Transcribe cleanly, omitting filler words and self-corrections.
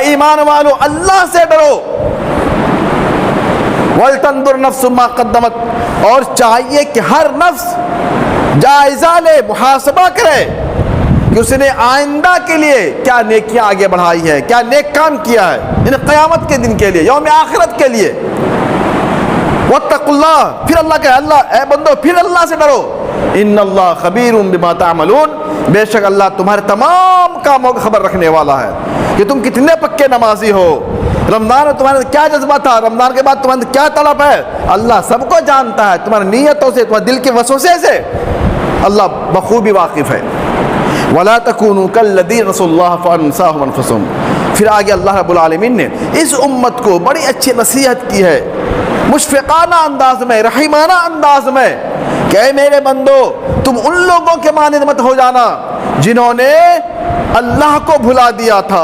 ईमान वालो अल्लाह से डरो। वल तंदुर नफ्सु मा कद्दमत, और चाहिए कि हर नफ्स जायजा ले, मुहासबा करे कि उसने आइंदा के लिए क्या नेकियां आगे बढ़ाई है, क्या नेक काम किया है इन क़यामत के दिन के लिए, यौम आखिरत के लिए। वत्तकुल्लाह, फिर अल्लाह के अल्लाह ए बंदो फिर अल्लाह से डरो। इन्नल्लाह खबीरुम बिमा तामलून, बेशक अल्लाह तुम्हारे तमाम कामों की खबर रखने वाला है कि तुम कितने पक्के नमाजी हो। रमज़ान में तुम्हारे क्या जज्बा था, रमज़ान के बाद तुम्हारे क्या तलब है, अल्लाह सबको जानता है। तुम्हारी नीयतों से, तुम्हारे दिल के वसवसे से अल्लाह बखूबी वाकिफ़ है। वला तकूनू कल्लज़ीना नसुल्लाह फअनसाहुम अनफुसहुम, फिर आगे अल्लाह रब्बुल आलमीन ने इस उम्मत को बड़ी अच्छी नसीहत की है, मुशफ़िक़ाना अंदाज में, रहीमाना अंदाज में, कि मेरे बंदो तुम उन लोगों के मानद मत हो जाना जिन्होंने अल्लाह को भुला दिया था।